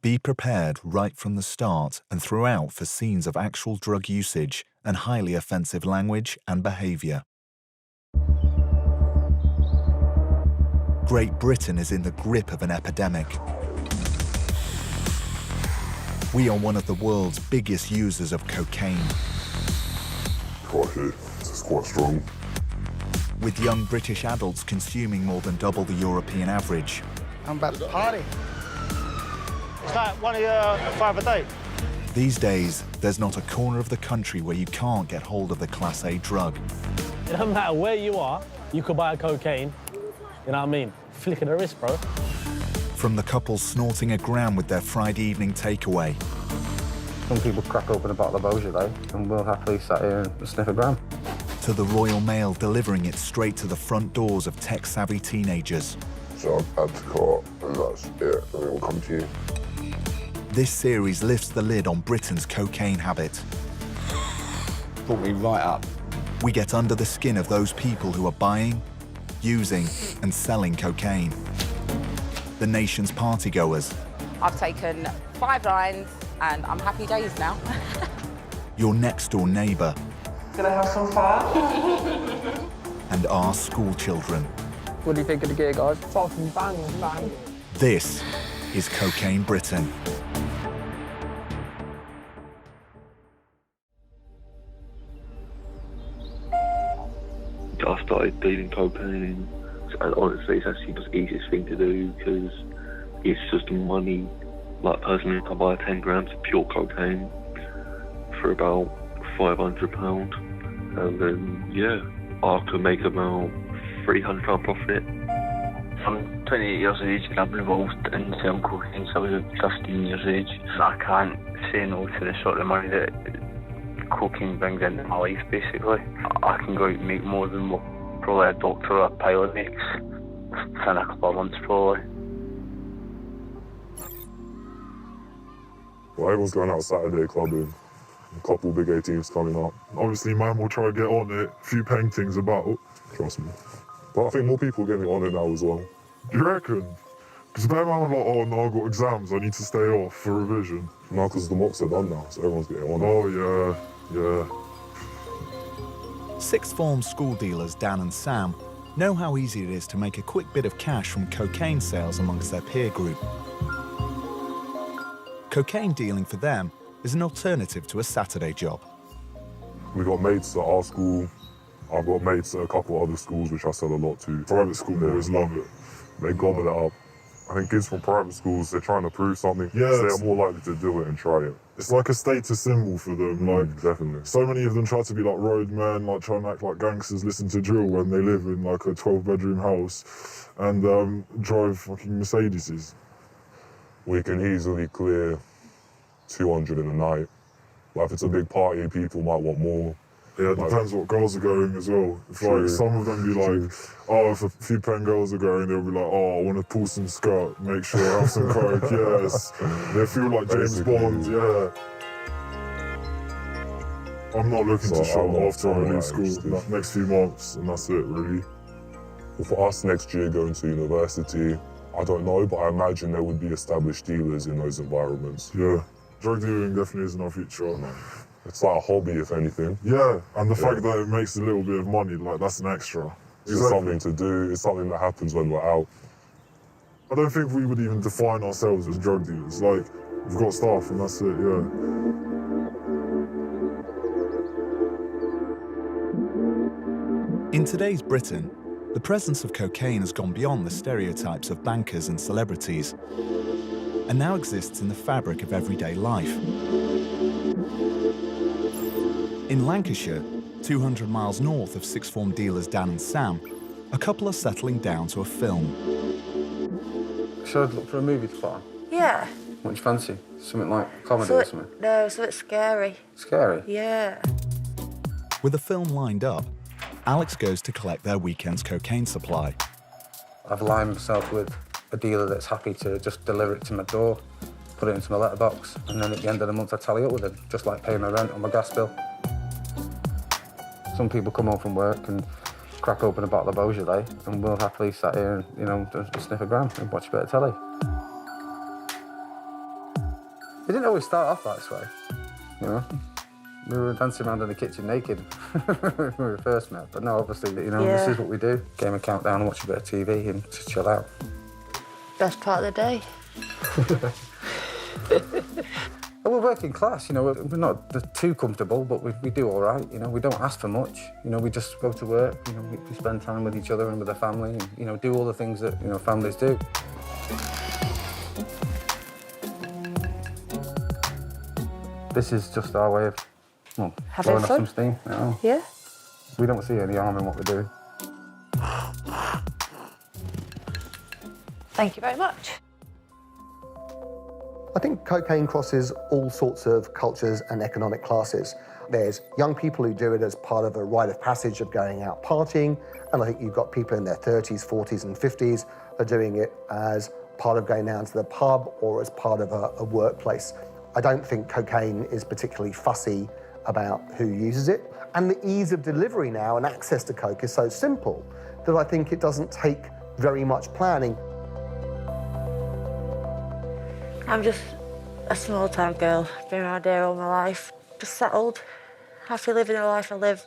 Be prepared right from the start and throughout for scenes of actual drug usage and highly offensive language and behaviour. Great Britain is in the grip of an epidemic. We are one of the world's biggest users of cocaine. Crikey, this is quite strong. With young British adults consuming more than double the European average. I'm about to party. It's like one of your 5 a day. These days, there's not a corner of the country where you can't get hold of the Class A drug. It doesn't matter where you are, you could buy cocaine. You know what I mean? Flick of the wrist, bro. From the couple snorting a gram with their Friday evening takeaway. Some people crack open a bottle of Beaujolais and we'll happily sat here and sniff a gram. To the Royal Mail delivering it straight to the front doors of tech-savvy teenagers. So I'll add to cart, and that's it, and it will come to you. This series lifts the lid on Britain's cocaine habit. Brought me right up. We get under the skin of those people who are buying, using and selling cocaine. The nation's partygoers. I've taken 5 lines and I'm happy days now. Your next-door neighbour. Gonna have some fun? And our school children. What do you think of the gear, guys? Fucking bang, bang. This is Cocaine Britain. I started dealing cocaine, and honestly, it's actually the easiest thing to do because it's just money. Like, personally, I buy 10 grams of pure cocaine for about £500, and then, yeah, I could make about £300 profit. I'm 28 years of age and I've been involved in selling cocaine since I was 15 years of age. I can't say no to the sort of money that cocaine brings into my life, basically. I can go out and make more than what probably a doctor or a pilot makes in a couple of months, probably. Well, everyone's going out Saturday clubbing. A couple big 18s coming up. Obviously, man will try to get on it. A few paintings about. Trust me. But I think more people are getting on it now as well. You reckon? Because they're like, oh no, I've got exams, I need to stay off for revision. No, because the mocks are done now, so everyone's getting on it. Oh, yeah. Sixth form school dealers Dan and Sam know how easy it is to make a quick bit of cash from cocaine sales amongst their peer group. Cocaine dealing for them is an alternative to a Saturday job. We got mates at our school. I've got mates at a couple of other schools which I sell a lot to. Private school boys love it. They gobble it up. I think kids from private schools, they're trying to prove something. Yeah, so they're more likely to do it and try it. It's like a status symbol for them. Like, definitely. So many of them try to be like roadmen, like trying to act like gangsters, listen to drill when they live in like a 12-bedroom house and drive fucking Mercedeses. We can easily clear 200 in a night. Like if it's a big party, people might want more. Yeah, it depends what girls are going as well. If like some of them be like, oh, if a few pen girls are going, they'll be like, oh, I want to pull some skirt, make sure I have some coke, yes. They feel like James Bond, yeah. I'm not looking to show off till I leave school, next few months, and that's it, really. Well, for us next year going to university, I don't know, but I imagine there would be established dealers in those environments. Yeah, drug dealing definitely is in our future. It's like a hobby, if anything. Yeah, and the fact that it makes a little bit of money, like, that's an extra. It's something to do, it's something that happens when we're out. I don't think we would even define ourselves as drug dealers. Like, we've got staff and that's it, yeah. In today's Britain, the presence of cocaine has gone beyond the stereotypes of bankers and celebrities and now exists in the fabric of everyday life. In Lancashire, 200 miles north of sixth form dealers Dan and Sam, a couple are settling down to a film. Should I look for a movie to put on? Yeah. What do you fancy? Something like comedy or something? No, so it's scary. Scary? Yeah. With a film lined up, Alex goes to collect their weekend's cocaine supply. I've aligned myself with a dealer that's happy to just deliver it to my door, put it into my letterbox, and then at the end of the month I tally up with him, just like paying my rent or my gas bill. Some people come home from work and crack open a bottle of Beaujolais and we'll happily sat here and, you know, just sniff a gram and watch a bit of telly. It didn't always start off that way, you know. We were dancing around in the kitchen naked when we first met, but no, obviously, you know, this is what we do. Game of Countdown and watch a bit of TV and just chill out. Best part of the day. We're working class, you know, we're not too comfortable, but we do all right, you know, we don't ask for much, you know, we just go to work, you know, we spend time with each other and with the family and, you know, do all the things that, you know, families do. This is just our way of, well, blowing off some steam, you know. Yeah. We don't see any harm in what we do. Thank you very much. I think cocaine crosses all sorts of cultures and economic classes. There's young people who do it as part of a rite of passage of going out partying, and I think you've got people in their 30s, 40s and 50s who are doing it as part of going down to the pub or as part of a workplace. I don't think cocaine is particularly fussy about who uses it, and the ease of delivery now and access to coke is so simple that I think it doesn't take very much planning. I'm just a small-town girl, been around here all my life, just settled, happy living the life I live.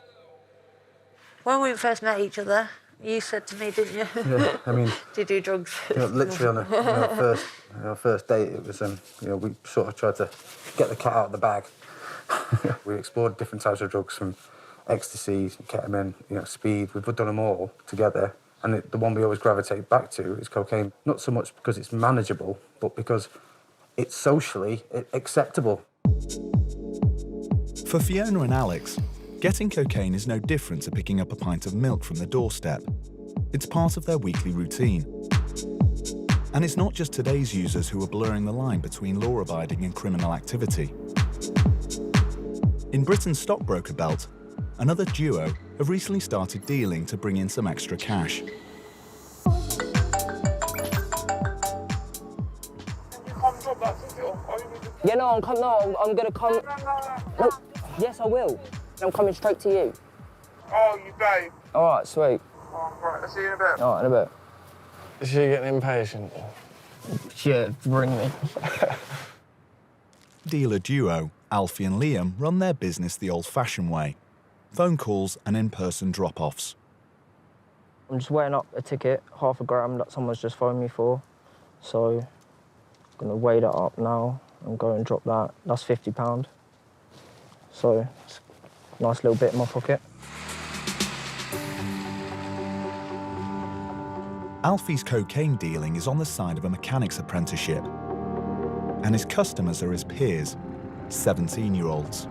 When we first met each other, you said to me, didn't you? Yeah, I mean... Do you do drugs? You know, literally on our first date, it was, you know, we sort of tried to get the cat out of the bag. We explored different types of drugs, from ecstasy, ketamine, you know, speed. We've done them all together. And the one we always gravitate back to is cocaine, not so much because it's manageable, but because it's socially acceptable. For Fiona and Alex, getting cocaine is no different to picking up a pint of milk from the doorstep. It's part of their weekly routine. And it's not just today's users who are blurring the line between law-abiding and criminal activity. In Britain's stockbroker belt, another duo have recently started dealing to bring in some extra cash. Yeah, no, I'm gonna come. No, yes, I will. I'm coming straight to you. Oh, you babe. All right, sweet. Oh, right, I'll see you in a bit. All right, in a bit. Is she getting impatient? Yeah, bring me. Dealer duo, Alfie and Liam, run their business the old-fashioned way. Phone calls and in-person drop-offs. I'm just weighing up a ticket, 0.5 gram that someone's just phoned me for. So I'm gonna weigh that up now and go and drop that. That's £50. So it's a nice little bit in my pocket. Alfie's cocaine dealing is on the side of a mechanic's apprenticeship, and his customers are his peers, 17-year-olds.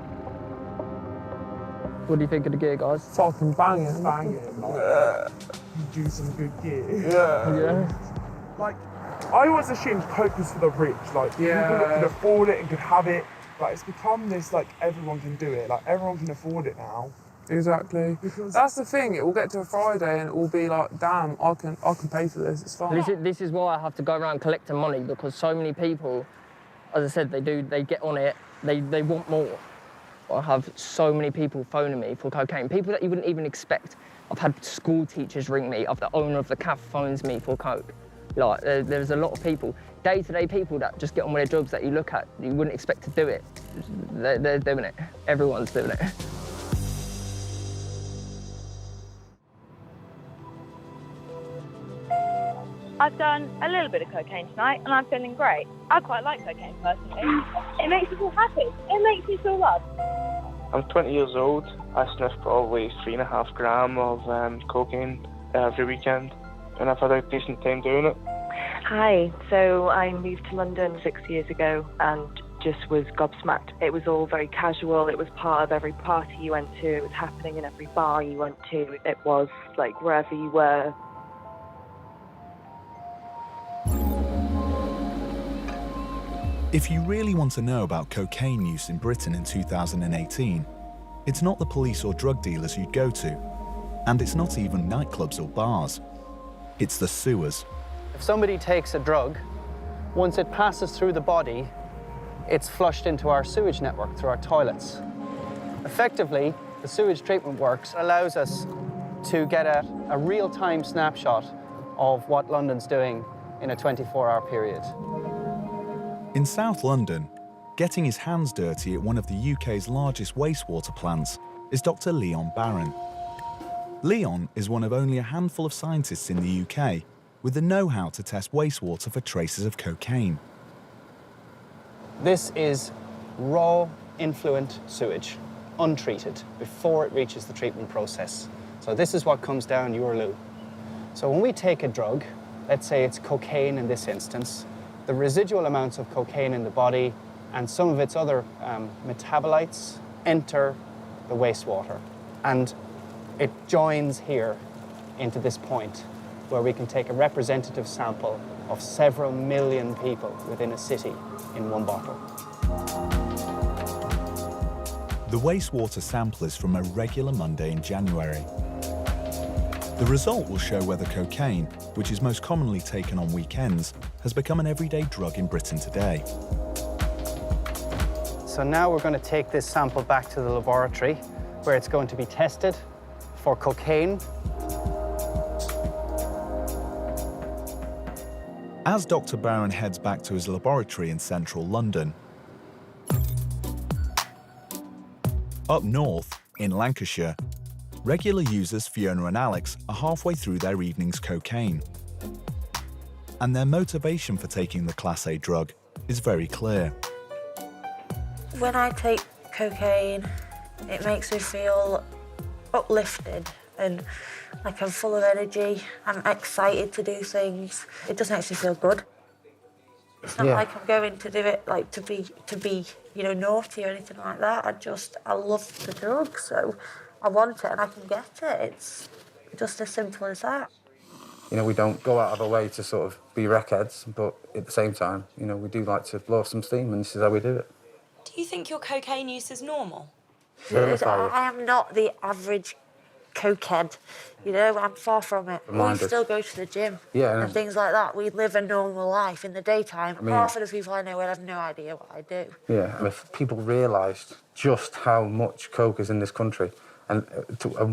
What do you think of the gear, guys? Fucking banging. You do some good gear. Yeah. Like, I always assumed coke was for the rich. Like, people that could afford it and could have it. But it's become this, like, everyone can do it. Like, everyone can afford it now. Exactly. Because that's the thing. It will get to a Friday and it will be like, damn, I can pay for this. It's fine. This is why I have to go around collecting money, because so many people, as I said, they get on it. They want more. I have so many people phoning me for cocaine. People that you wouldn't even expect. I've had school teachers ring me. The owner of the cafe phones me for coke. Like, there's a lot of people, day-to-day people that just get on with their jobs that you look at, you wouldn't expect to do it. They're doing it. Everyone's doing it. I've done a little bit of cocaine tonight and I'm feeling great. I quite like cocaine personally. It makes me feel happy. It makes me feel loved. I'm 20 years old. I sniff probably 3.5 grams of cocaine every weekend, and I've had a decent time doing it. Hi, so I moved to London 6 years ago and just was gobsmacked. It was all very casual. It was part of every party you went to. It was happening in every bar you went to. It was like wherever you were. If you really want to know about cocaine use in Britain in 2018, it's not the police or drug dealers you'd go to, and it's not even nightclubs or bars. It's the sewers. If somebody takes a drug, once it passes through the body, it's flushed into our sewage network through our toilets. Effectively, the sewage treatment works allows us to get a real-time snapshot of what London's doing in a 24-hour period. In South London, Getting his hands dirty at one of the UK's largest wastewater plants is Dr. Leon Barron. Leon is one of only a handful of scientists in the UK with the know-how to test wastewater for traces of cocaine. This is raw, influent sewage, untreated, before it reaches the treatment process. So this is what comes down your loo. So when we take a drug, let's say it's cocaine in this instance, the residual amounts of cocaine in the body and some of its other metabolites enter the wastewater. And it joins here into this point where we can take a representative sample of several million people within a city in one bottle. The wastewater sample is from a regular Monday in January. The result will show whether cocaine, which is most commonly taken on weekends, has become an everyday drug in Britain today. So now we're going to take this sample back to the laboratory where it's going to be tested for cocaine. As Dr. Barron heads back to his laboratory in central London, up north, in Lancashire, regular users Fiona and Alex are halfway through their evening's cocaine. And their motivation for taking the Class A drug is very clear. When I take cocaine, it makes me feel uplifted and like I'm full of energy. I'm excited to do things. It just makes me feel good. It's not like I'm going to do it like to be naughty or anything like that. I love the drug, so I want it and I can get it. It's just as simple as that. We don't go out of our way to sort of be wreckheads, but at the same time, we do like to blow off some steam, and this is how we do it. Do you think your cocaine use is normal? I am not the average cokehead. I'm far from it. Reminded. We still go to the gym and things like that. We live a normal life in the daytime. Half of the people I know will have no idea what I do. Yeah, and if people realised just how much coke is in this country and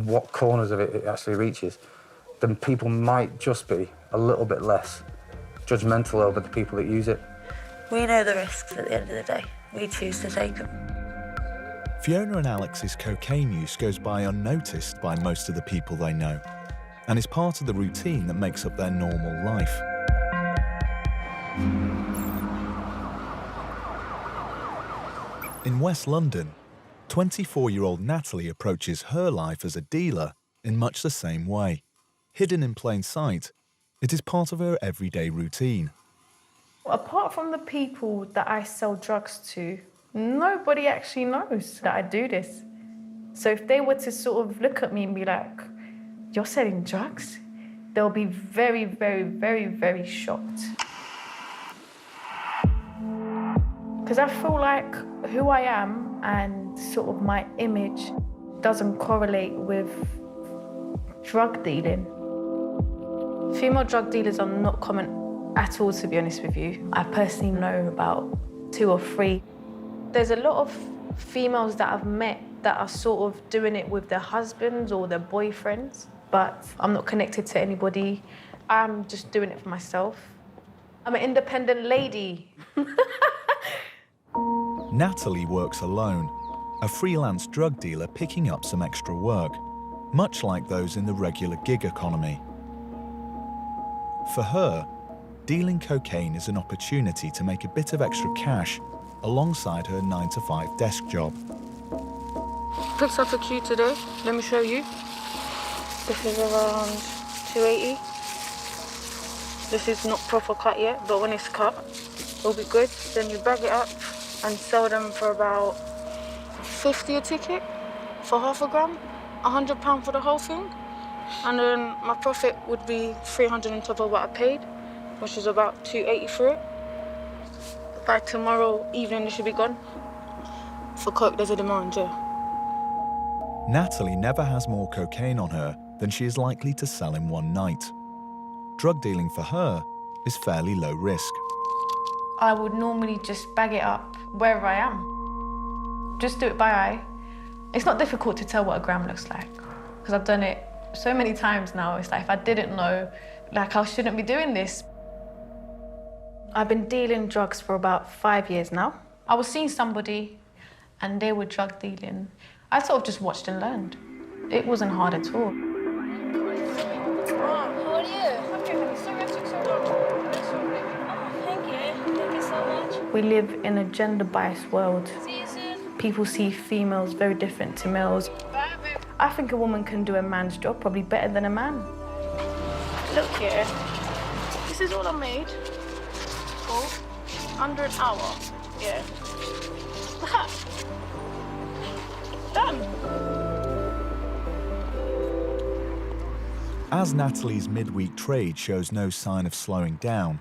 what corners of it actually reaches, then people might just be a little bit less judgmental over the people that use it. We know the risks at the end of the day. We choose to take them. Fiona and Alex's cocaine use goes by unnoticed by most of the people they know and is part of the routine that makes up their normal life. In West London, 24-year-old Natalie approaches her life as a dealer in much the same way. Hidden in plain sight, it is part of her everyday routine. Apart from the people that I sell drugs to, nobody actually knows that I do this. So if they were to sort of look at me and be like, "You're selling drugs?" they'll be very, very, very, very shocked. Because I feel like who I am and sort of my image doesn't correlate with drug dealing. Female drug dealers are not common at all, to be honest with you. I personally know about 2 or 3. There's a lot of females that I've met that are sort of doing it with their husbands or their boyfriends, but I'm not connected to anybody. I'm just doing it for myself. I'm an independent lady. Natalie works alone, a freelance drug dealer picking up some extra work, much like those in the regular gig economy. For her, dealing cocaine is an opportunity to make a bit of extra cash alongside her 9-to-5 desk job. Picked up a queue today. Let me show you. This is around 280. This is not proper cut yet, but when it's cut, it'll be good. Then you bag it up and sell them for about 50 a ticket for half a gram, £100 for the whole thing. And then my profit would be 300 on top of what I paid, which is about 280 for it. By tomorrow evening, it should be gone. For coke, there's a demand, yeah. Natalie never has more cocaine on her than she is likely to sell in one night. Drug dealing for her is fairly low risk. I would normally just bag it up wherever I am. Just do it by eye. It's not difficult to tell what a gram looks like, because I've done it so many times now. It's like if I didn't know, like I shouldn't be doing this. I've been dealing drugs for about 5 years now. I was seeing somebody and they were drug dealing. I sort of just watched and learned. It wasn't hard at all. How are you? I'm good. Sorry I took so long. Oh, thank you. Thank you so much. We live in a gender-biased world. See you soon. People see females very different to males. Bye, babe. I think a woman can do a man's job probably better than a man. Look here. This is all I made. Cool. Under an hour. Yeah. Done. As Natalie's midweek trade shows no sign of slowing down,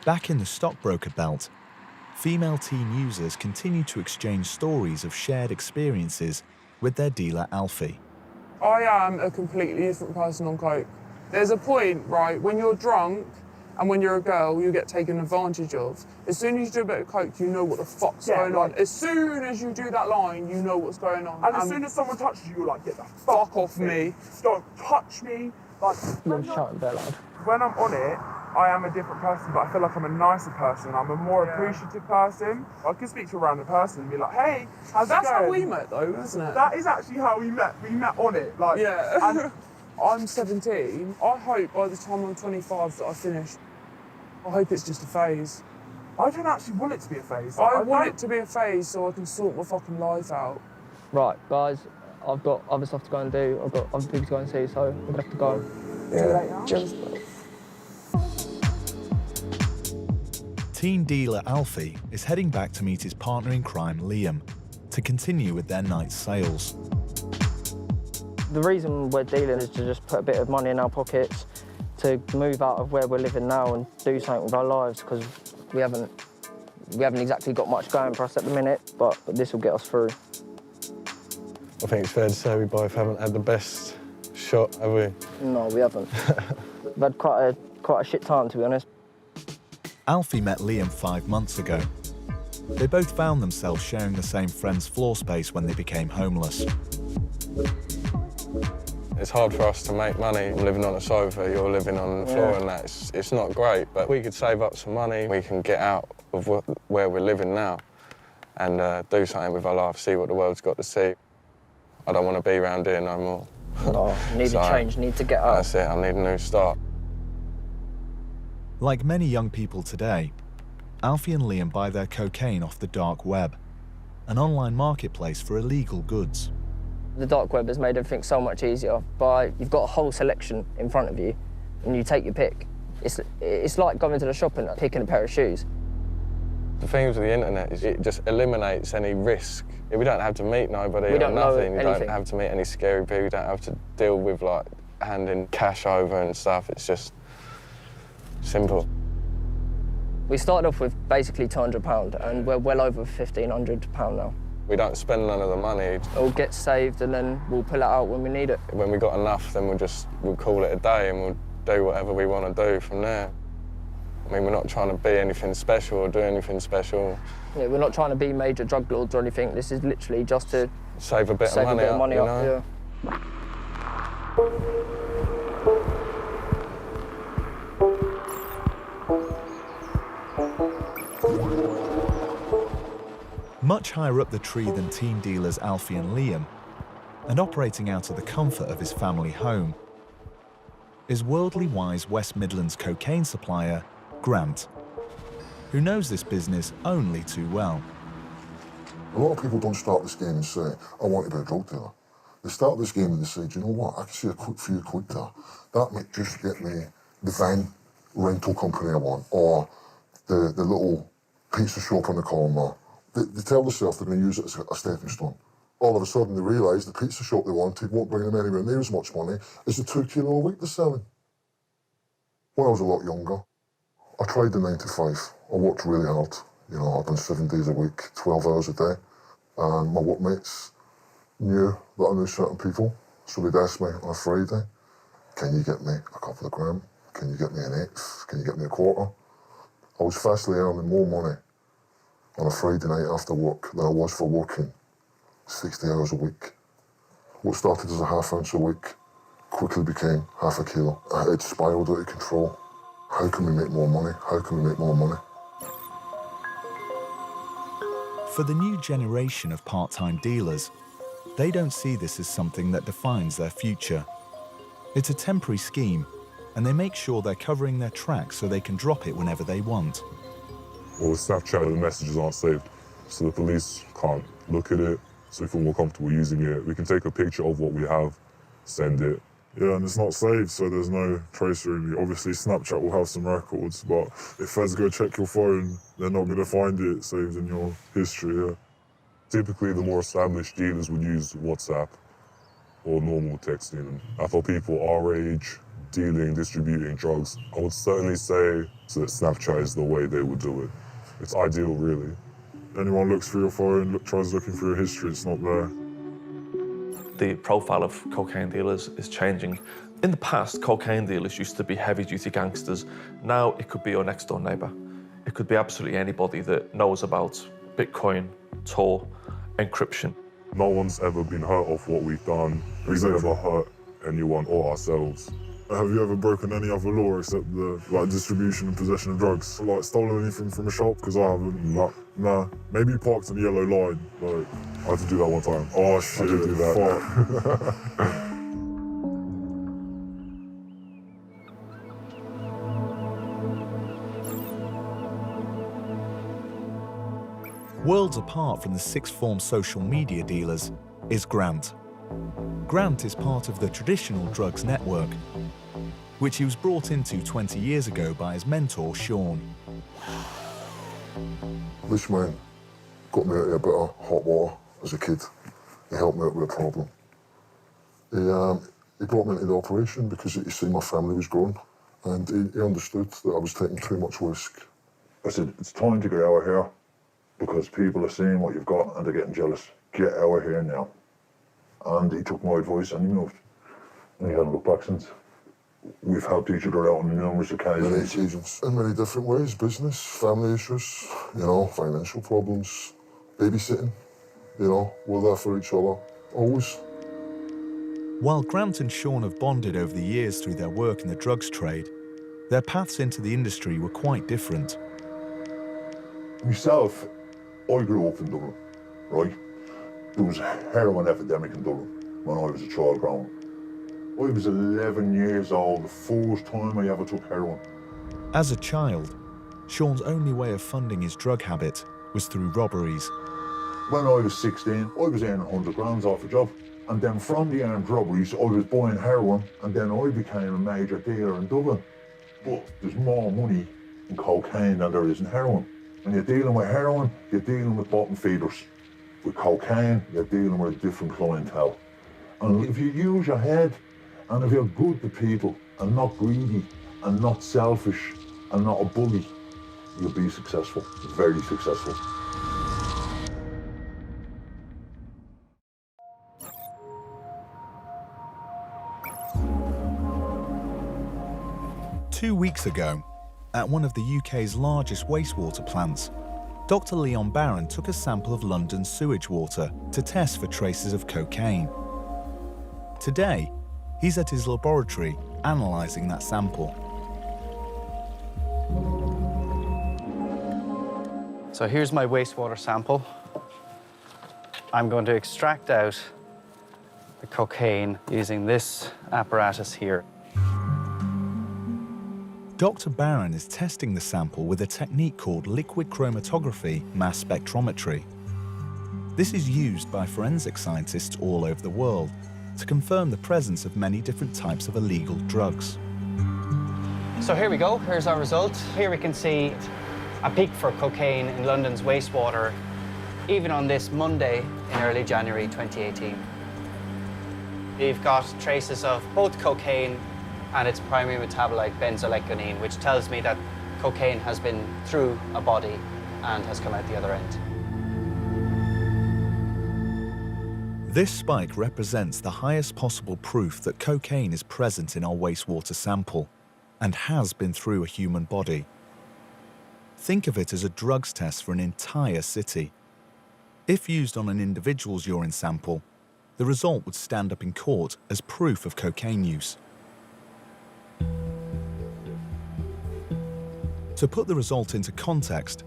back in the stockbroker belt, female teen users continue to exchange stories of shared experiences with their dealer Alfie. I am a completely different person on coke. There's a point, right, when you're drunk and when you're a girl, you get taken advantage of. As soon as you do a bit of coke, you know what the fuck's going on. As soon as you do that line, you know what's going on. And as soon as someone touches you, you're like, get the fuck off me. Don't touch me. Like, You're shouting very loud. when I'm on it, I am a different person, but I feel like I'm a nicer person. I'm a more appreciative person. I can speak to a random person and be like, hey, how's it going? That's how we met though, isn't it? That is actually how we met. We met on it. Like, Yeah. And I'm 17. I hope by the time I'm 25 that I finish. I hope it's just a phase. I don't actually want it to be a phase. I want it to be a phase so I can sort my fucking life out. Right, guys, I've got other stuff to go and do. I've got other people to go and see, so I'm gonna have to go. Teen dealer Alfie is heading back to meet his partner in crime, Liam, to continue with their night's sales. The reason we're dealing is to just put a bit of money in our pockets to move out of where we're living now and do something with our lives, because we haven't exactly got much going for us at the minute, but this will get us through. I think it's fair to say we both haven't had the best shot, have we? No, we haven't. We've had quite a shit time, to be honest. Alfie met Liam 5 months ago. They both found themselves sharing the same friend's floor space when they became homeless. It's hard for us to make money. I'm living on a sofa, you're living on the floor, and it's not great, but we could save up some money, we can get out of where we're living now and do something with our life, see what the world's got to see. I don't want to be around here no more. No, need a change, need to get out. That's it, I need a new start. Like many young people today, Alfie and Liam buy their cocaine off the dark web, an online marketplace for illegal goods. The dark web has made everything so much easier. You've got a whole selection in front of you, and you take your pick. It's like going to the shop and picking a pair of shoes. The thing with the internet is it just eliminates any risk. We don't have to meet nobody or nothing. You don't have to meet any scary people. You don't have to deal with like handing cash over and stuff. It's just simple. We started off with basically £200, and we're well over £1,500 now. We don't spend none of the money. It all gets saved, and then we'll pull it out when we need it. When we got enough, then we'll call it a day, and we'll do whatever we want to do from there. I mean, we're not trying to be anything special or do anything special. Yeah, we're not trying to be major drug lords or anything. This is literally just to save a bit of money up. Yeah. Much higher up the tree than teen dealers Alfie and Liam, and operating out of the comfort of his family home, is worldly wise West Midlands cocaine supplier Grant, who knows this business only too well. A lot of people don't start this game and say, I want to be a drug dealer. They start this game and they say, do you know what, I can see a quick few quid there. That might just get me the van rental company I want, or the little pizza shop on the corner. They tell themselves they're going to use it as a stepping stone. All of a sudden they realise the pizza shop they wanted won't bring them anywhere near as much money as the 2 kilo a week they're selling. When I was a lot younger, I tried the 9 to 5. I worked really hard. You know, I'd done 7 days a week, 12 hours a day. And my workmates knew that I knew certain people, so they'd ask me on a Friday, can you get me a couple of grand? Can you get me an eighth? Can you get me a quarter? I was fastly earning more money on a Friday night after work than I was for working 60 hours a week. What started as a ½ ounce a week quickly became half a kilo. It spiraled out of control. How can we make more money? How can we make more money? For the new generation of part-time dealers, they don't see this as something that defines their future. It's a temporary scheme, and they make sure they're covering their tracks so they can drop it whenever they want. Well, with Snapchat, the messages aren't saved, so the police can't look at it, so we feel more comfortable using it. We can take a picture of what we have, send it. Yeah, and it's not saved, so there's no trace really. Obviously, Snapchat will have some records, but if feds go check your phone, they're not going to find it saved in your history, yeah. Typically, the more established dealers would use WhatsApp or normal texting. And for people our age, dealing, distributing drugs, I would certainly say that Snapchat is the way they would do it. It's ideal, really. Anyone looks through your phone, tries looking through your history, it's not there. The profile of cocaine dealers is changing. In the past, cocaine dealers used to be heavy-duty gangsters. Now it could be your next-door neighbour. It could be absolutely anybody that knows about Bitcoin, Tor, encryption. No one's ever been hurt off what we've done. We've never hurt anyone or ourselves. Have you ever broken any other law except the distribution and possession of drugs? Like stolen anything from a shop? Because I haven't. Nah. Maybe parked on the yellow line. I had to do that one time. Oh shit! I did do that. Worlds apart from the sixth form social media dealers is Grant. Grant is part of the traditional drugs network, which he was brought into 20 years ago by his mentor, Sean. This man got me out of a bit of hot water as a kid. He helped me out with a problem. He brought me into the operation because he seen my family was growing, and he understood that I was taking too much risk. I said, it's time to get out of here because people are seeing what you've got and they're getting jealous. Get out of here now. And he took my advice and he moved. And he hasn't looked back since. We've helped each other out on numerous occasions. In many different ways, business, family issues, financial problems, babysitting, we're there for each other, always. While Grant and Sean have bonded over the years through their work in the drugs trade, their paths into the industry were quite different. Myself, I grew up in Dublin, right? There was a heroin epidemic in Dublin when I was a child growing up. I was 11 years old, the first time I ever took heroin. As a child, Sean's only way of funding his drug habit was through robberies. When I was 16, I was earning 100 grand off a job. And then from the armed robberies, I was buying heroin, and then I became a major dealer in Dublin. But there's more money in cocaine than there is in heroin. When you're dealing with heroin, you're dealing with bottom feeders. With cocaine, you're dealing with a different clientele. And if you use your head, and if you're good to people, and not greedy, and not selfish, and not a bully, you'll be successful, very successful. Two weeks ago, at one of the UK's largest wastewater plants, Dr. Leon Barron took a sample of London's sewage water to test for traces of cocaine. Today, he's at his laboratory analysing that sample. So here's my wastewater sample. I'm going to extract out the cocaine using this apparatus here. Dr. Barron is testing the sample with a technique called liquid chromatography mass spectrometry. This is used by forensic scientists all over the world to confirm the presence of many different types of illegal drugs. So here we go, here's our result. Here we can see a peak for cocaine in London's wastewater, even on this Monday in early January 2018. We've got traces of both cocaine and its primary metabolite, benzoylecgonine, which tells me that cocaine has been through a body and has come out the other end. This spike represents the highest possible proof that cocaine is present in our wastewater sample and has been through a human body. Think of it as a drugs test for an entire city. If used on an individual's urine sample, the result would stand up in court as proof of cocaine use. To put the result into context,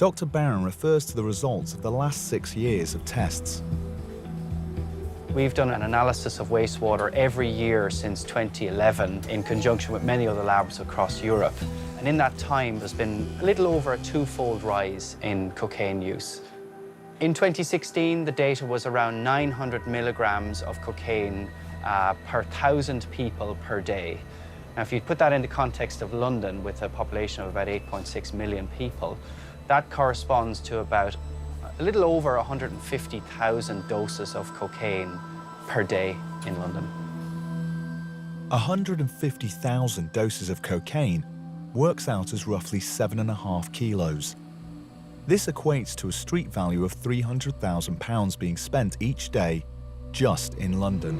Dr. Barron refers to the results of the last 6 years of tests. We've done an analysis of wastewater every year since 2011 in conjunction with many other labs across Europe. And in that time, there's been a little over a twofold rise in cocaine use. In 2016, the data was around 900 milligrams of cocaine per 1,000 people per day. Now, if you put that in the context of London, with a population of about 8.6 million people, that corresponds to about a little over 150,000 doses of cocaine per day in London. 150,000 doses of cocaine works out as roughly 7.5 kilos. This equates to a street value of £300,000 being spent each day just in London.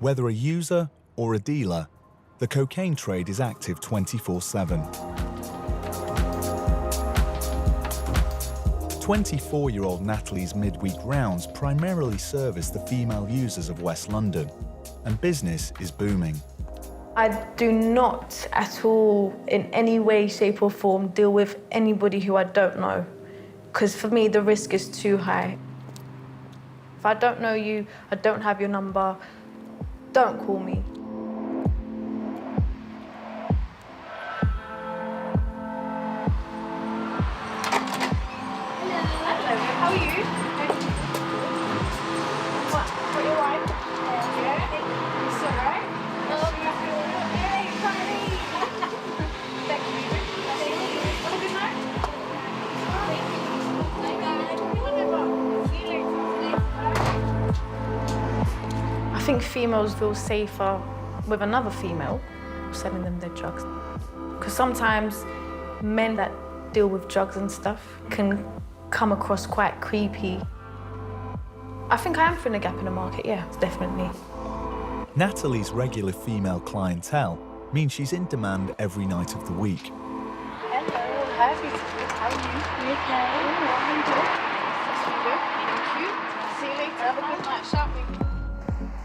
Whether a user or a dealer, the cocaine trade is active 24/7. 24-year-old Natalie's midweek rounds primarily service the female users of West London, and business is booming. I do not at all, in any way, shape or form, deal with anybody who I don't know, because for me the risk is too high. If I don't know you, I don't have your number, don't call me. How are you? What your wife? Yeah. It's alright. Hey, Carly. Thank you. Have a good night. I think females feel safer with another female selling them their drugs. Because sometimes men that deal with drugs and stuff can come across quite creepy. I think I am filling a gap in the market, yeah, definitely. Natalie's regular female clientele means she's in demand every night of the week. Hello, happy to meet. How are you? You okay? I'm good. Thank you. See you later. Have a good night shopping.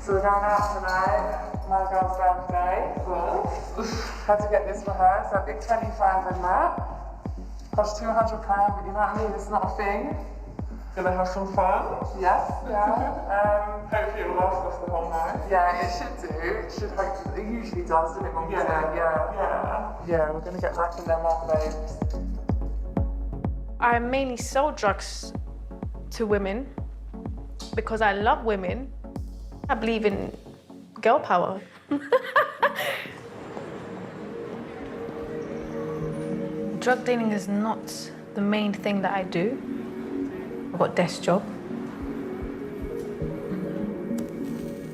So we're going out tonight. My girl's birthday. Cool. Had to get this for her. So a big 25 in that. Cost £200, but you know what I mean? It's not a thing. Gonna have some fun? Yes, yeah. Hopefully it'll last us the whole night. Yeah, it should do. It should hopefully. It usually does, doesn't it? When we say, yeah, we're gonna get back in them babes. I mainly sell drugs to women because I love women. I believe in girl power. Drug dealing is not the main thing that I do. I've got a desk job.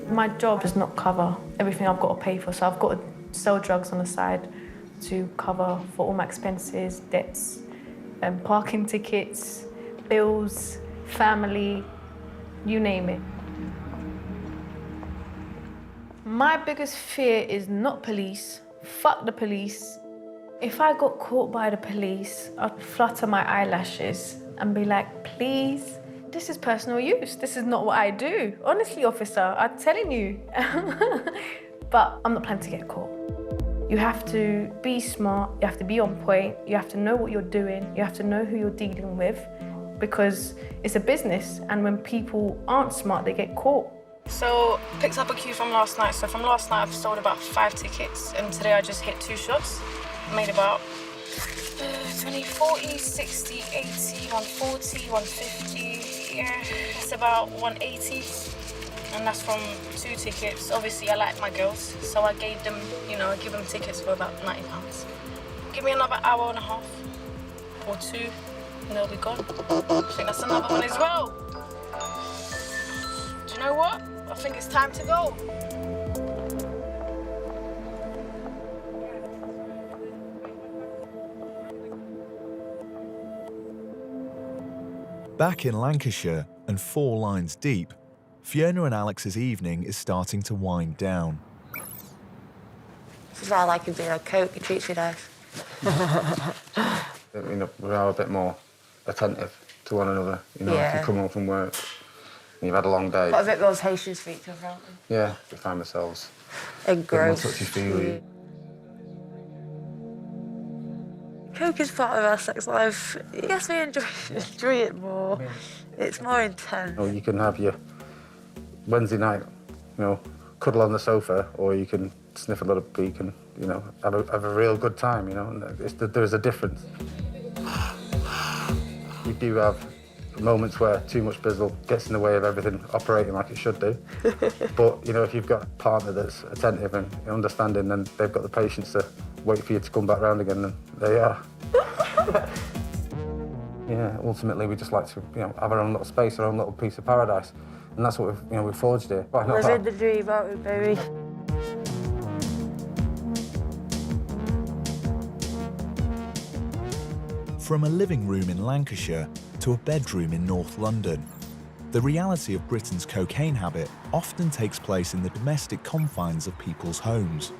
My job does not cover everything I've got to pay for, so I've got to sell drugs on the side to cover for all my expenses, debts, parking tickets, bills, family, you name it. My biggest fear is not police. Fuck the police. If I got caught by the police, I'd flutter my eyelashes and be like, please, this is personal use. This is not what I do. Honestly, officer, I'm telling you. But I'm not planning to get caught. You have to be smart, you have to be on point, you have to know what you're doing, you have to know who you're dealing with, because it's a business, and when people aren't smart, they get caught. So, picked up a queue from last night. So from last night, I've sold about 5 tickets, and today I just hit 2 shots. Made about 20, 40, 60, 80, 140, 150, yeah, it's about 180. And that's from 2 tickets. Obviously, I like my girls, so I gave them, I give them tickets for about £90. Give me another hour and a half or 2, and they'll be gone. I think that's another one as well. Do you know what? I think it's time to go. Back in Lancashire and 4 lines deep, Fiona and Alex's evening is starting to wind down. This is why I like him being a coke, he treats me nice. We are a bit more attentive to one another. If you come home from work and you've had a long day. Got a bit more patience for each other, haven't we? Yeah, we find ourselves engrossed. touchy-feely. Coke is part of our sex life. It gets me enjoy it more. It's more intense. You can have your Wednesday night, cuddle on the sofa, or you can sniff a lot of beak and, have a real good time, And there's a difference. We do have moments where too much bizzle gets in the way of everything operating like it should do. But, if you've got a partner that's attentive and understanding, then they've got the patience to wait for you to come back round again, and there you are. Yeah, ultimately we just like to, have our own little space, our own little piece of paradise. And that's what we've forged here. Living the dream, aren't we, baby? From a living room in Lancashire to a bedroom in North London, the reality of Britain's cocaine habit often takes place in the domestic confines of people's homes.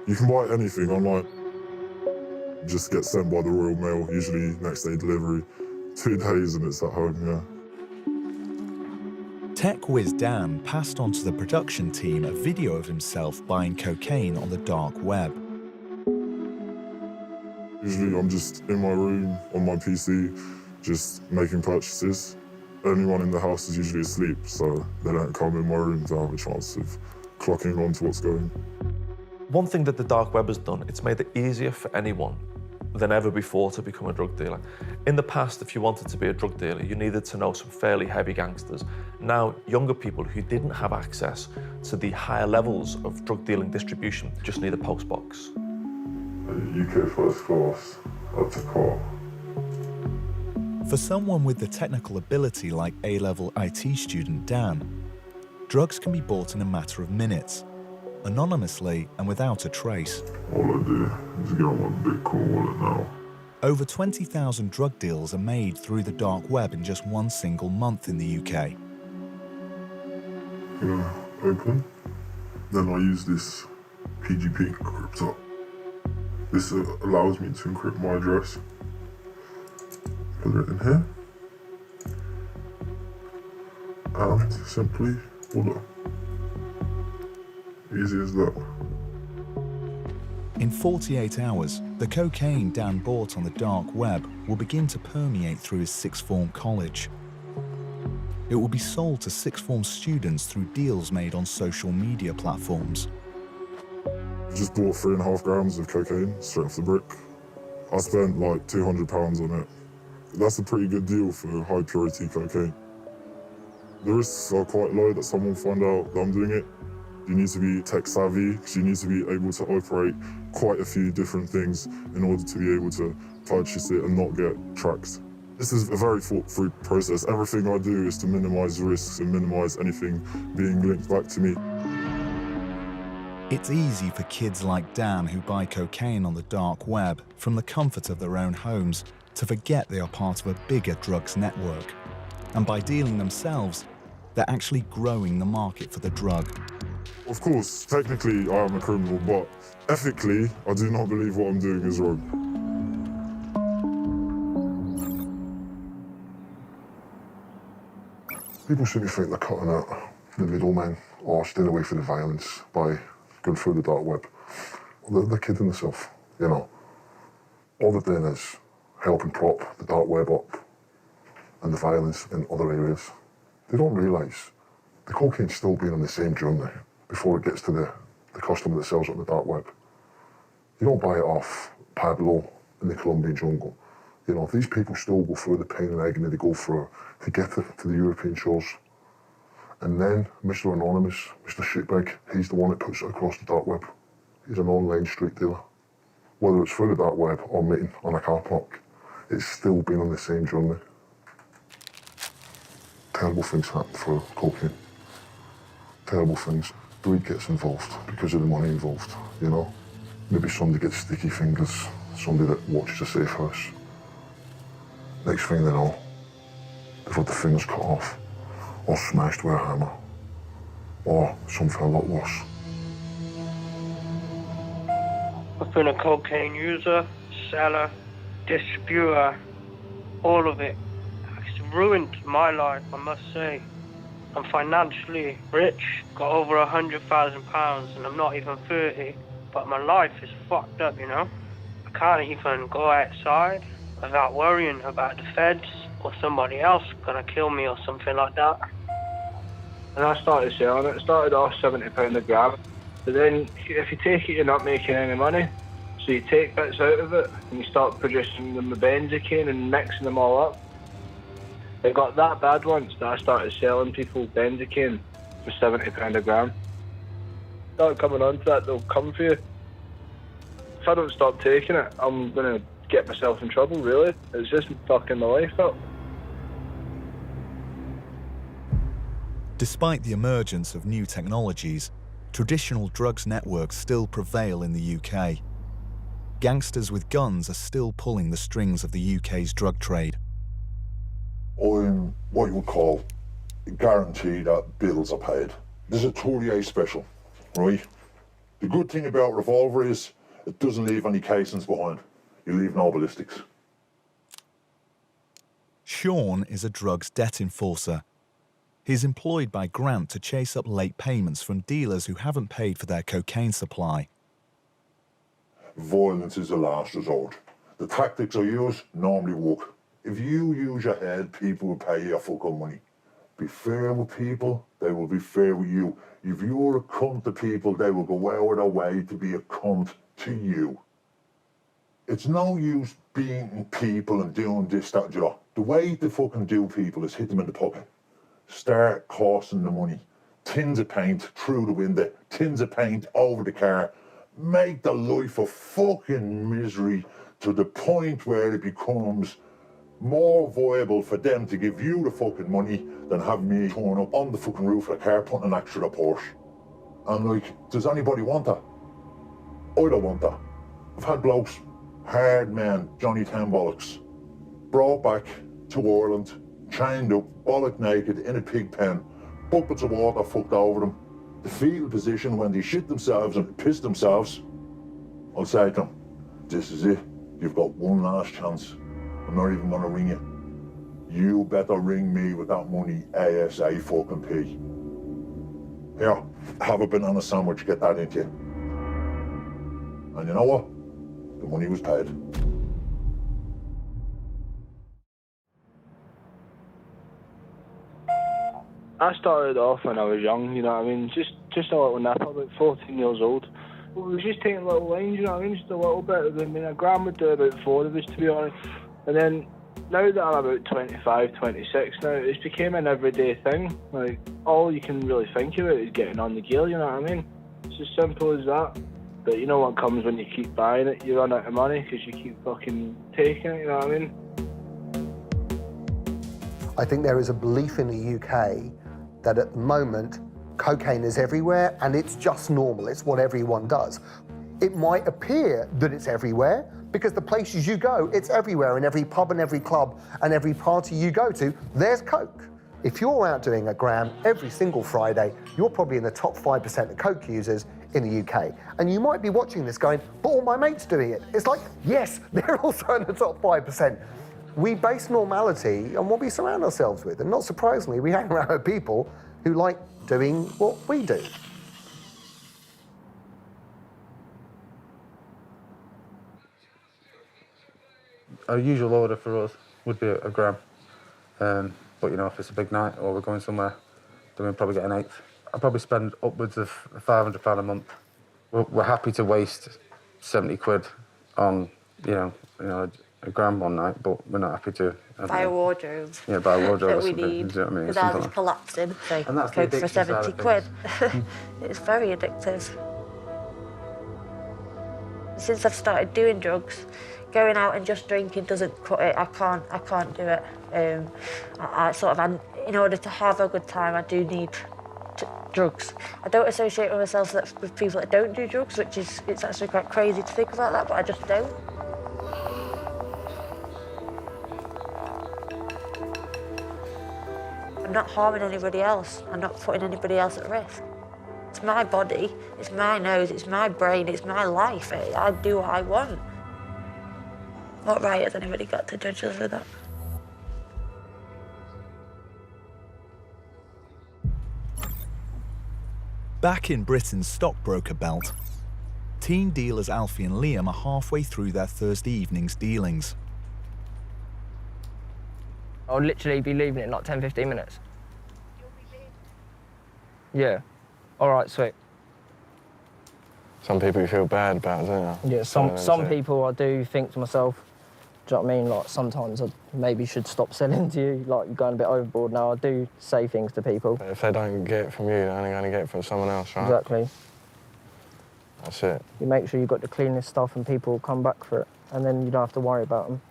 You can buy anything online. Just get sent by the Royal Mail, usually next day delivery. 2 days and it's at home, yeah. Tech whiz Dan passed on to the production team a video of himself buying cocaine on the dark web. Usually I'm just in my room on my PC, just making purchases. Anyone in the house is usually asleep, so they don't come in my room to have a chance of clocking on to what's going. One thing that the dark web has done, it's made it easier for anyone than ever before to become a drug dealer. In the past, if you wanted to be a drug dealer, you needed to know some fairly heavy gangsters. Now, younger people who didn't have access to the higher levels of drug dealing distribution just need a postbox. UK first class, up to car. For someone with the technical ability like A-level IT student Dan, drugs can be bought in a matter of minutes, anonymously and without a trace. All I do is get on my Bitcoin wallet now. Over 20,000 drug deals are made through the dark web in just one single month in the UK. Open. Then I use this PGP encryptor. This allows me to encrypt my address. Put it in here. And simply order. Easy as that. In 48 hours, the cocaine Dan bought on the dark web will begin to permeate through his sixth form college. It will be sold to sixth form students through deals made on social media platforms. I just bought 3.5 grams of cocaine straight off the brick. I spent like £200 on it. That's a pretty good deal for high purity cocaine. The risks are quite low that someone will find out that I'm doing it. You need to be tech savvy, because you need to be able to operate quite a few different things in order to be able to purchase it and not get tracked. This is a very thought-through process. Everything I do is to minimize risks and minimize anything being linked back to me. It's easy for kids like Dan who buy cocaine on the dark web from the comfort of their own homes to forget they are part of a bigger drugs network. And by dealing themselves, they're actually growing the market for the drug. Of course, technically I am a criminal, but ethically, I do not believe what I'm doing is wrong. People seem to think they're cutting out the middlemen or staying away from the violence by going through the dark web. They're kidding themselves, All they're doing is helping prop the dark web up and the violence in other areas. They don't realise the cocaine's still being on the same journey before it gets to the customer that sells it on the dark web. You don't buy it off Pablo in the Colombian jungle. These people still go through the pain and agony they go through to get it to the European shores. And then Mr. Anonymous, Mr. Shitbag, he's the one that puts it across the dark web. He's an online street dealer. Whether it's through the dark web or meeting on a car park, it's still been on the same journey. Terrible things happen for cocaine. Terrible things. Greed gets involved because of the money involved, Maybe somebody gets sticky fingers, somebody that watches a safe house. Next thing they know, they've had the fingers cut off, or smashed with a hammer, or something a lot worse. I've been a cocaine user, seller, distributor, all of it. It's ruined my life, I must say. I'm financially rich, got over £100,000, and I'm not even 30, but my life is fucked up, I can't even go outside without worrying about the feds or somebody else gonna kill me or something like that. And I started selling it. It started off £70 a gram. But then if you take it, you're not making any money. So you take bits out of it and you start producing them with benzocaine and mixing them all up. It got that bad once that I started selling people benzocaine for £70 a gram. Start coming on to that, they'll come for you. If I don't stop taking it, I'm going to get myself in trouble, really. It's just fucking my life up. Despite the emergence of new technologies, traditional drugs networks still prevail in the UK. Gangsters with guns are still pulling the strings of the UK's drug trade. I'm what you would call guaranteed that bills are paid. This is a Tourier special, right? The good thing about revolver is it doesn't leave any casings behind. You leave no ballistics. Sean is a drugs debt enforcer. He's employed by Grant to chase up late payments from dealers who haven't paid for their cocaine supply. Violence is the last resort. The tactics I use normally work. If you use your head, people will pay you fucking money. Be fair with people, they will be fair with you. If you're a cunt to people, they will go out of their way to be a cunt to you. It's no use beating people and doing this, that, you know. The way to fucking do people is hit them in the pocket. Start costing the money. Tins of paint through the window, tins of paint over the car. Make the life a fucking misery to the point where it becomes more viable for them to give you the fucking money than have me turn up on the fucking roof of the car putting an extra Porsche. And like, does anybody want that? I don't want that. I've had blokes, hard men, Johnny Ten Bollocks, brought back to Ireland, chained up, bollock naked, in a pig pen, buckets of water fucked over them. The fetal position when they shit themselves and piss themselves, I'll say to them, this is it. You've got one last chance. I'm not even gonna ring you. You better ring me with that money ASAP fucking P. Here, have a banana sandwich, get that into you. And you know what? The money was paid. I started off when I was young, you know what I mean? Just a little nipper, about 14 years old. We was just taking little lines, you know what I mean? Just a little bit. I mean, a gram would do about 4 of us, to be honest. And then, now that I'm about 25, 26 now, it's became an everyday thing. Like, all you can really think about is getting on the gear, you know what I mean? It's as simple as that. But you know what comes when you keep buying it? You run out of money because you keep fucking taking it, you know what I mean? I think there is a belief in the UK that at the moment, cocaine is everywhere and it's just normal, it's what everyone does. It might appear that it's everywhere because the places you go, it's everywhere. In every pub and every club and every party you go to, there's coke. If you're out doing a gram every single Friday, you're probably in the top 5% of coke users in the UK. And you might be watching this going, but all my mates doing it. It's like, yes, they're also in the top 5%. We base normality on what we surround ourselves with. And not surprisingly, we hang around with people who like doing what we do. A usual order for us would be a gram. But, you know, if it's a big night or we're going somewhere, then we'll probably get an eighth. I probably spend upwards of £500 a month. We're happy to waste 70 quid on, you know, a gram one night, but we're not happy to buy a wardrobe. Yeah, buy a wardrobe or that we something. need, You know what I mean? because Something ours is like- collapsing. So And that's the coke for addiction side 70 of quid. things. It's very addictive. Since I've started doing drugs, going out and just drinking doesn't cut it. I can't do it. In order to have a good time, I do need drugs. I don't associate myself with people that don't do drugs, which is, it's actually quite crazy to think about that, but I just don't. I'm not harming anybody else. I'm not putting anybody else at risk. It's my body, it's my nose, it's my brain, it's my life. I do what I want. What right has anybody got to judge us with that? Back in Britain's stockbroker belt, teen dealers Alfie and Liam are halfway through their Thursday evening's dealings. I'll literally be leaving in like 10, 15 minutes. Yeah. All right, sweet. Some people you feel bad about, don't you? Yeah, some people I do think to myself, do you know what I mean? Like, sometimes I maybe should stop selling to you. Like, you're going a bit overboard now. I do say things to people. But if they don't get it from you, they're only going to get it from someone else, right? Exactly. That's it. You make sure you've got the cleanest stuff and people will come back for it, and then you don't have to worry about them.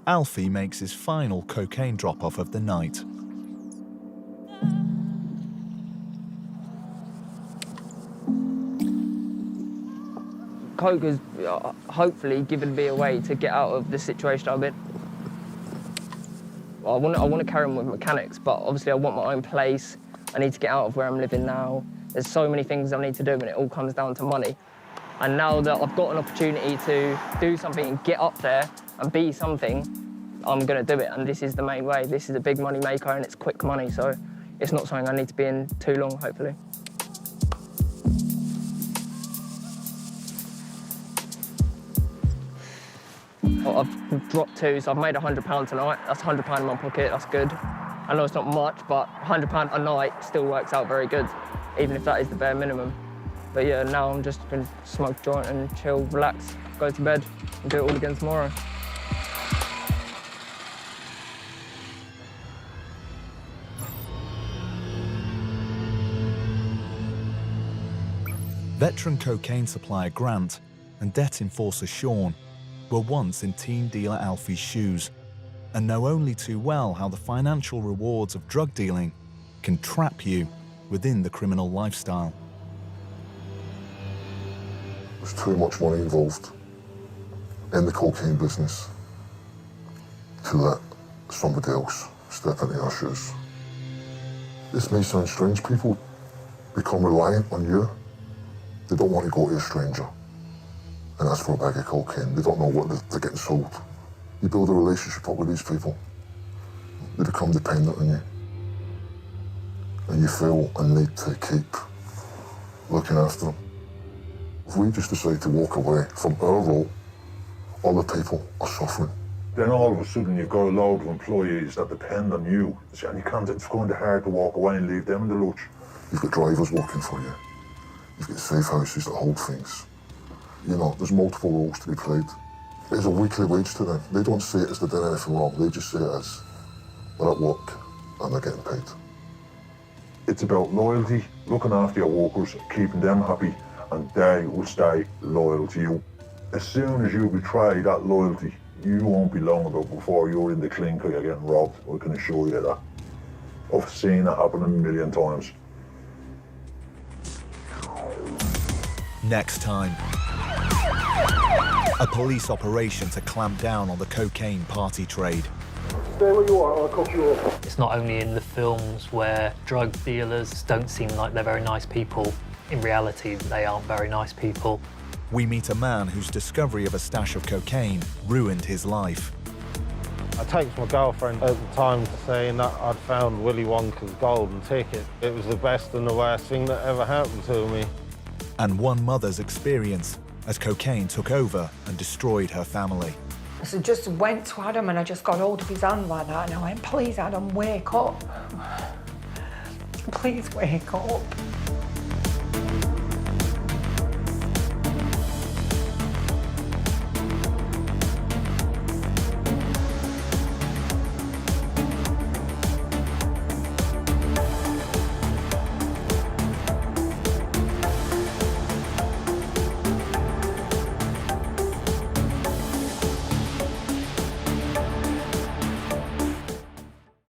Alfie makes his final cocaine drop-off of the night. Coke has hopefully given me a way to get out of the situation I'm in. I want to carry on with mechanics, but obviously I want my own place. I need to get out of where I'm living now. There's so many things I need to do, and it all comes down to money. And now that I've got an opportunity to do something and get up there and be something, I'm going to do it, and this is the main way. This is a big money maker, and it's quick money, so it's not something I need to be in too long, hopefully. I've dropped 2, so I've made £100 tonight. That's £100 in my pocket, that's good. I know it's not much, but £100 a night still works out very good, even if that is the bare minimum. But yeah, now I'm just going to smoke a joint and chill, relax, go to bed, and do it all again tomorrow. Veteran cocaine supplier Grant and debt enforcer Sean were once in teen dealer Alfie's shoes and know only too well how the financial rewards of drug dealing can trap you within the criminal lifestyle. There's too much money involved in the cocaine business to let somebody else step into your shoes. This may sound strange. People become reliant on you. They don't want to go to a stranger and ask for a bag of cocaine. They don't know what they're getting sold. You build a relationship up with these people. They become dependent on you. And you feel a need to keep looking after them. If we just decide to walk away from our role, other people are suffering. Then all of a sudden you've got a load of employees that depend on you. And you can't, it's going to be hard to walk away and leave them in the lurch. You've got drivers working for you. You've got safe houses that hold things. You know, there's multiple roles to be played. It's a weekly wage to them. They don't see it as they're doing anything wrong. They just see it as they're at work and they're getting paid. It's about loyalty, looking after your workers, keeping them happy, and they will stay loyal to you. As soon as you betray that loyalty, you won't be long ago before you're in the clink or you're getting robbed. I can assure you that. I've seen that happen a million times. Next time, a police operation to clamp down on the cocaine party trade. Stay where you are, I'll cook you up. It's not only in the films where drug dealers don't seem like they're very nice people. In reality, they aren't very nice people. We meet a man whose discovery of a stash of cocaine ruined his life. I text my girlfriend at the time saying that I'd found Willy Wonka's golden ticket. It was the best and the worst thing that ever happened to me. And one mother's experience as cocaine took over and destroyed her family. So I just went to Adam and I just got hold of his hand like that and I went, please Adam, wake up. Please wake up.